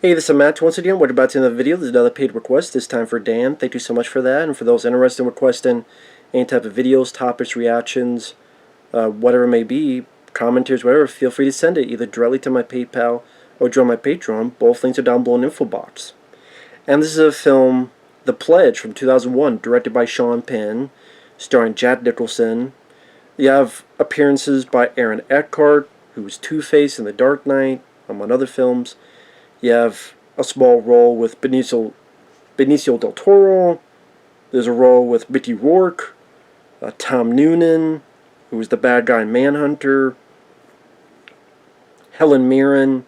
Hey, this is Matt. Once again, we're about to end the video. There's another paid request, this time for Dan. Thank you so much for that. And for those interested in requesting any type of videos, topics, reactions, whatever it may be, commentaries, whatever, feel free to send it either directly to my PayPal or join my Patreon. Both links are down below in the info box. And this is a film, The Pledge, from 2001, directed by Sean Penn, starring Jack Nicholson. You have appearances by Eckhart, who was Two-Face in The Dark Knight, among other films. You have a small role with Benicio del Toro. There's a role with Mickey Rourke, Tom Noonan, who was the bad guy in Manhunter, Helen Mirren.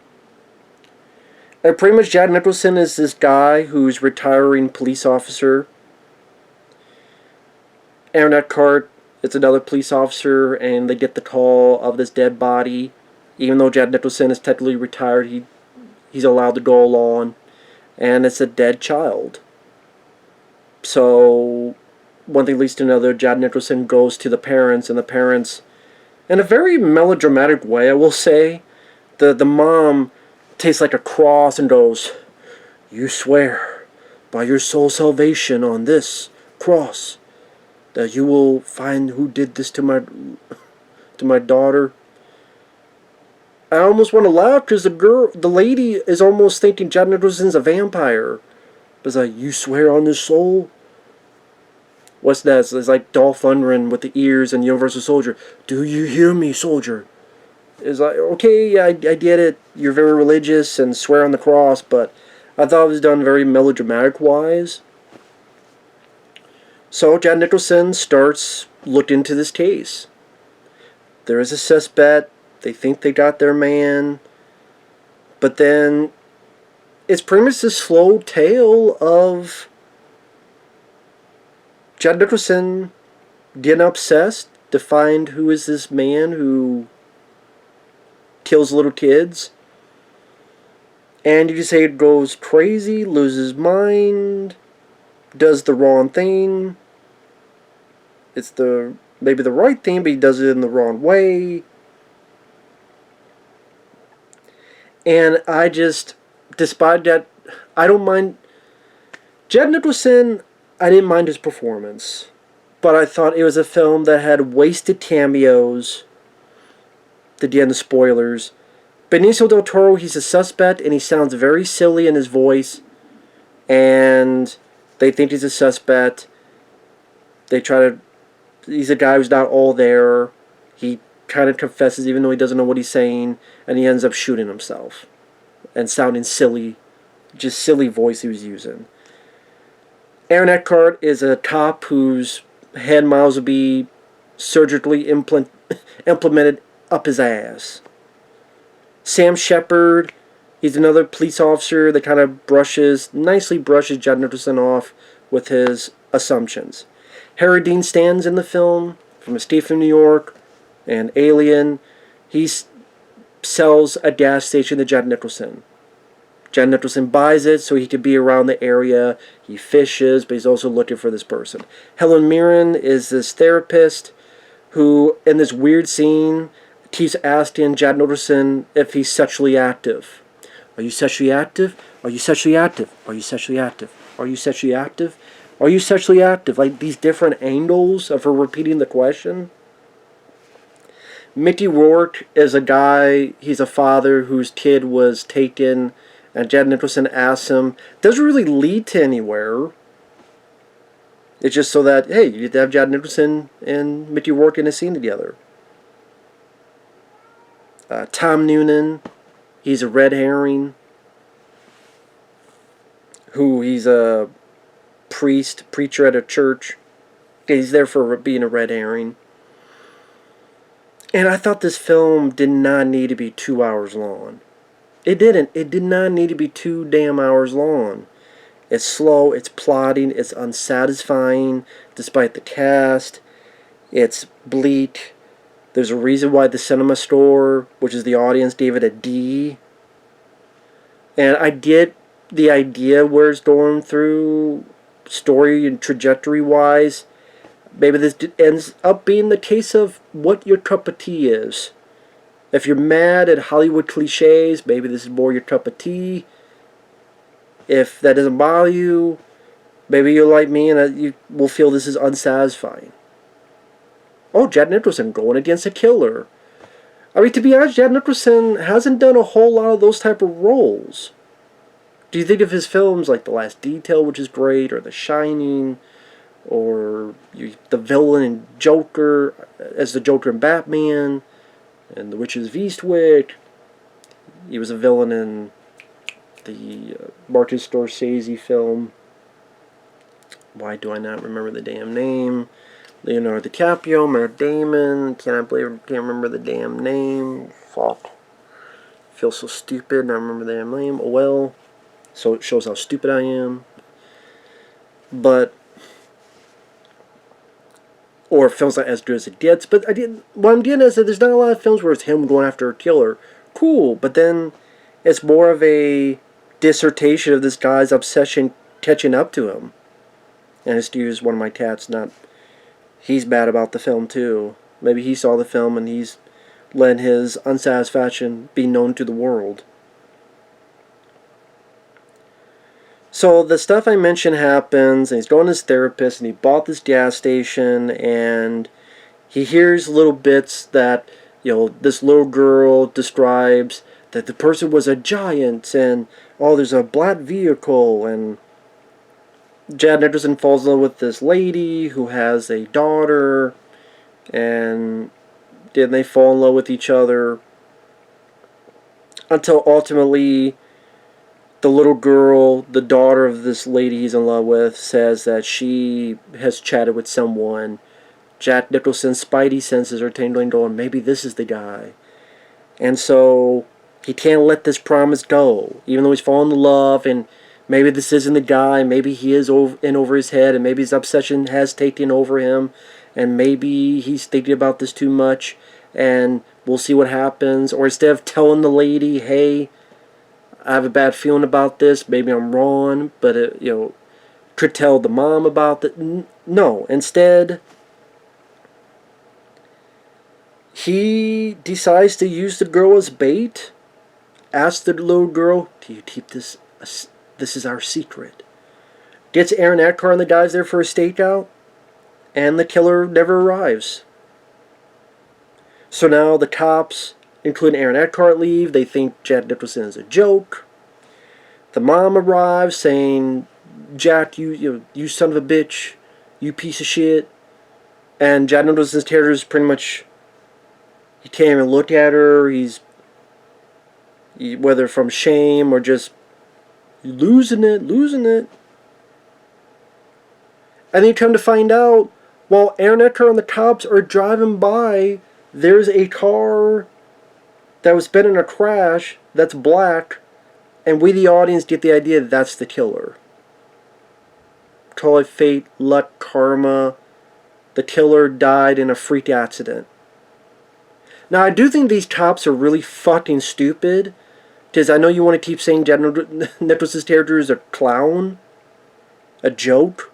And pretty much Jack Nicholson is this guy who's retiring police officer. Aaron Eckhart is another police officer, and they get the call of this dead body. Even though Jack Nicholson is technically retired, he's allowed to go along, and it's a dead child. So, one thing leads to another. Jack Nicholson goes to the parents, and the parents, in a very melodramatic way, I will say, the mom takes like a cross and goes, "You swear by your soul's salvation on this cross that you will find who did this to my daughter." I almost want to laugh because the lady is almost thinking Jack Nicholson's a vampire. It's like, "You swear on this soul?" What's that? It's like Dolph Lundgren with the ears and Universal Soldier. "Do you hear me, soldier?" It's like, okay, I get it. You're very religious and swear on the cross, but I thought it was done very melodramatic-wise. So Jack Nicholson starts looking into this case. There is a suspect. They think they got their man. But then it's pretty much this slow tale of Jack Nicholson getting obsessed to find who is this man who kills little kids. And you can say it goes crazy, loses mind, does the wrong thing. It's maybe the right thing, but he does it in the wrong way. And I just, despite that, I don't mind. Jack Nicholson, I didn't mind his performance. But I thought it was a film that had wasted cameos. Again, the spoilers. Benicio del Toro, he's a suspect, and he sounds very silly in his voice. And they think he's a suspect. He's a guy who's not all there. He kind of confesses even though he doesn't know what he's saying, and he ends up shooting himself and sounding silly, just silly voice he was using. Aaron Eckhart is a cop whose head miles will be surgically implemented up his ass. Sam Shepard, he's another police officer that kind of nicely brushes Jack Nicholson off with his assumptions. Harry Dean Stanton's in the film, from Escape from New York and Alien. He sells a gas station to Jack Nicholson. Jack Nicholson buys it so he could be around the area. He fishes, but he's also looking for this person. Helen Mirren is this therapist who, in this weird scene, keeps asking Jack Nicholson if he's sexually active. "Are you sexually active? Are you sexually active? Are you sexually active? Are you sexually active? Are you sexually active?" Like these different angles of her repeating the question. Mickey Rourke is a guy, he's a father whose kid was taken, and Jack Nicholson asks him. Doesn't really lead to anywhere. It's just so that, hey, you get to have Jack Nicholson and Mickey Rourke in a scene together. Tom Noonan, he's a red herring. He's a preacher at a church. He's there for being a red herring. And I thought this film did not need to be 2 hours long. It didn't. It did not need to be 2 damn hours long. It's slow, it's plotting, it's unsatisfying, despite the cast. It's bleak. There's a reason why the Cinema Store, which is the audience, gave it a D. And I get the idea where it's going through, story and trajectory-wise. Maybe this ends up being the case of what your cup of tea is. If you're mad at Hollywood cliches, maybe this is more your cup of tea. If that doesn't bother you, maybe you're like me and you will feel this is unsatisfying. Oh, Jack Nicholson going against a killer. I mean, to be honest, Jack Nicholson hasn't done a whole lot of those type of roles. Do you think of his films like The Last Detail, which is great, or The Shining, or the villain in Joker, as the Joker in Batman, and The Witches of Eastwick? He was a villain in the Martin Scorsese film. Why do I not remember the damn name? Leonardo DiCaprio, Matt Damon. Can't remember the damn name. Fuck. I feel so stupid. I remember the damn name. Oh well. So it shows how stupid I am. But, or films not as good as it gets. But what I'm getting is that there's not a lot of films where it's him going after a killer. Cool, but then it's more of a dissertation of this guy's obsession catching up to him. And excuse one of my cats, he's bad about the film too. Maybe he saw the film and he's let his unsatisfaction be known to the world. So the stuff I mentioned happens, and he's going to his therapist, and he bought this gas station, and he hears little bits that, this little girl describes that the person was a giant, and, oh, there's a black vehicle, and Jack Nicholson falls in love with this lady who has a daughter, and then they fall in love with each other, until ultimately the little girl, the daughter of this lady he's in love with, says that she has chatted with someone. Jack Nicholson's spidey senses are tingling, going, maybe this is the guy. And so he can't let this promise go, even though he's fallen in love, and maybe this isn't the guy, maybe he is in over his head, and maybe his obsession has taken over him, and maybe he's thinking about this too much, and we'll see what happens. Or instead of telling the lady, hey, I have a bad feeling about this, maybe I'm wrong, but could tell the mom about that. No, instead, he decides to use the girl as bait. Asks the little girl, do you keep this? This is our secret. Gets Aaron Eckhart and the guys there for a stakeout, and the killer never arrives. So now the cops, including Aaron Eckhart, leave. They think Jack Nicholson is a joke. The mom arrives saying, Jack, you son of a bitch, you piece of shit. And Jack Nicholson's character is pretty much, he can't even look at her. Whether from shame or just losing it. And then you come to find out, while Aaron Eckhart and the cops are driving by, there's a car that was been in a crash that's black, and we, the audience, get the idea that's the killer. Call it fate, luck, karma. The killer died in a freak accident. Now, I do think these cops are really fucking stupid, because I know you want to keep saying Jack Nicholson's character is a clown, a joke,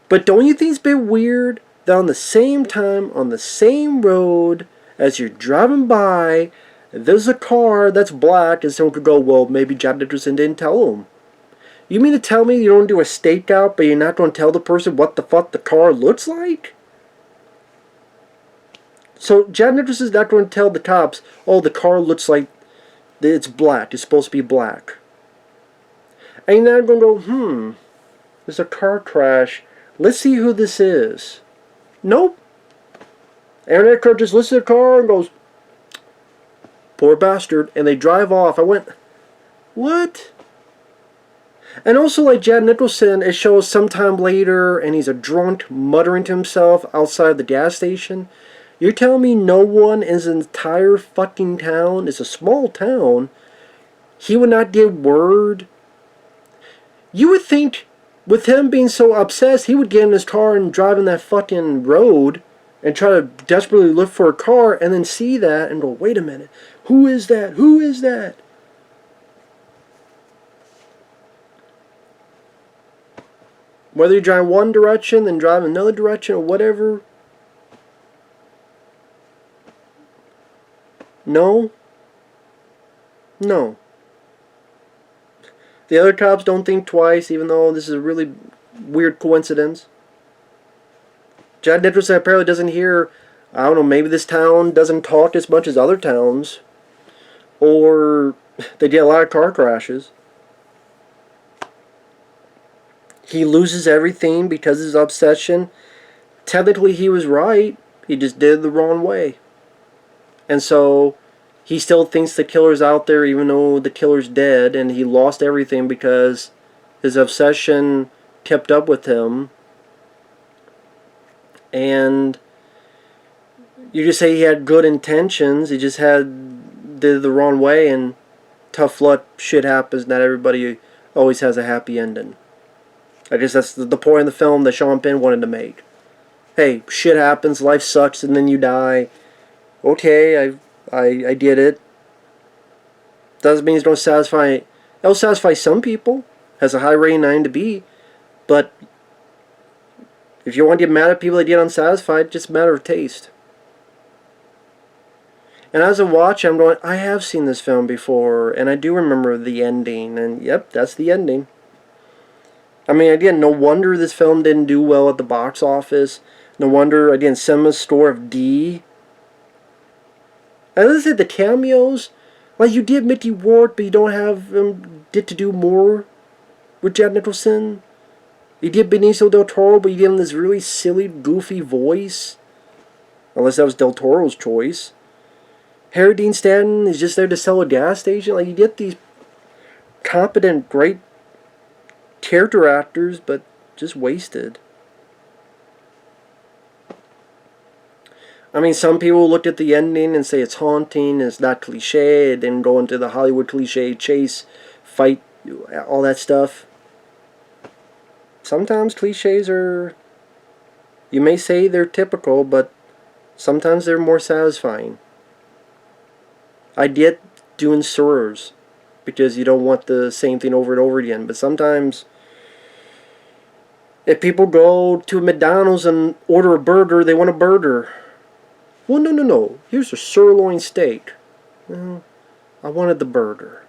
but don't you think it's a bit weird that on the same time, on the same road, as you're driving by, there's a car that's black, and someone could go, well, maybe Jack Nicholson didn't tell him. You mean to tell me you don't do a stakeout, but you're not going to tell the person what the fuck the car looks like? So Jack Nicholson's not going to tell the cops, oh, the car looks like it's black, it's supposed to be black. And you're not going to go, there's a car crash, let's see who this is. Nope. Aaron Eckhart just listens to the car and goes, poor bastard, and they drive off. I went, what? And also, like Jack Nicholson, it shows sometime later, and he's a drunk muttering to himself outside the gas station. You're telling me no one in his entire fucking town, it's a small town, he would not get word? You would think, with him being so obsessed, he would get in his car and drive in that fucking road and try to desperately look for a car and then see that and go, wait a minute, who is that? Who is that? Whether you drive one direction, then drive another direction, or whatever. No. The other cops don't think twice, even though this is a really weird coincidence. Jack Nicholson apparently doesn't hear, I don't know, maybe this town doesn't talk as much as other towns. Or they get a lot of car crashes. He loses everything because of his obsession. Technically, he was right. He just did it the wrong way. And so, he still thinks the killer's out there even though the killer's dead. And he lost everything because his obsession kept up with him. And you just say he had good intentions. He just did it the wrong way. And tough luck, shit happens. Not everybody always has a happy ending. I guess that's the point of the film that Sean Penn wanted to make. Hey, shit happens, life sucks, and then you die. Okay, I did it. Doesn't mean it's going to satisfy. It'll satisfy some people. Has a high rating 9 but if you want to get mad at people that get unsatisfied, it's just a matter of taste. And as I watch, I'm going, I have seen this film before, and I do remember the ending, and yep, that's the ending. I mean, again, no wonder this film didn't do well at the box office. No wonder, again, cinema's score of D. And let's say the cameos, like you did Mickey Rourke, but you don't have him get to do more with Jack Nicholson. You did Benicio del Toro, but you gave him this really silly, goofy voice. Unless that was del Toro's choice. Harry Dean Stanton is just there to sell a gas station. Like, you get these competent, great character actors, but just wasted. I mean, some people look at the ending and say it's haunting, it's not cliche, and then go into the Hollywood cliche, chase, fight, all that stuff. Sometimes cliches are, you may say they're typical, but sometimes they're more satisfying. I get doing slurs because you don't want the same thing over and over again, but sometimes if people go to McDonald's and order a burger, they want a burger. Well, no. Here's a sirloin steak. Well, I wanted the burger.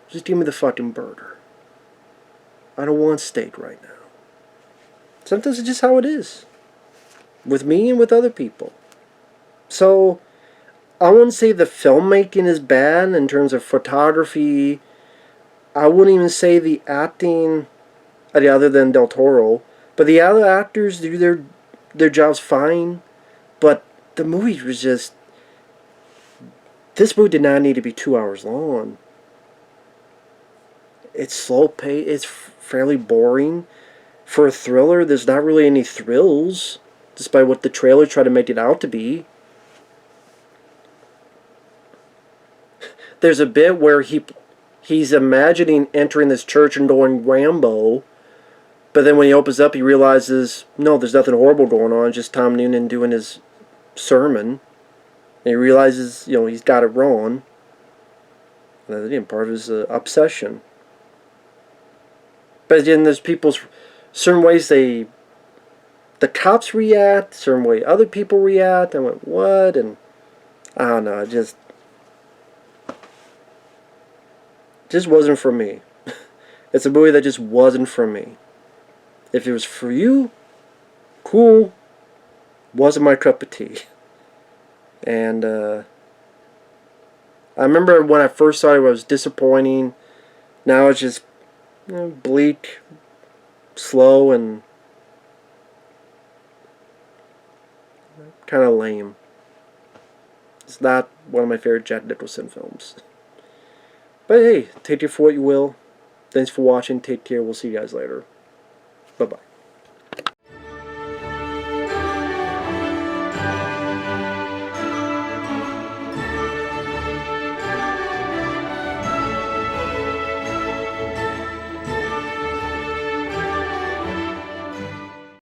Just give me the fucking burger. I don't want steak right now. Sometimes it's just how it is. With me and with other people. So, I wouldn't say the filmmaking is bad in terms of photography. I wouldn't even say the acting, other than Del Toro. But the other actors do their jobs fine. But the movie was just... This movie did not need to be 2 hours long. It's slow paced. It's fairly boring. For a thriller, there's not really any thrills, despite what the trailer tried to make it out to be. There's a bit where he's imagining entering this church and going Rambo, but then when he opens up, he realizes, no, there's nothing horrible going on, just Tom Noonan doing his sermon. And he realizes, he's got it wrong. And again, part of his obsession. But again, there's people's certain ways the cops react, certain way other people react. I went, what? And I don't know, it just wasn't for me. It's a movie that just wasn't for me. If it was for you, cool. Wasn't my cup of tea. And I remember when I first saw it, it was disappointing. Now it's just bleak, slow, and kind of lame. It's not one of my favorite Jack Nicholson films. But hey, take it for what you will. Thanks for watching. Take care. We'll see you guys later. Bye-bye.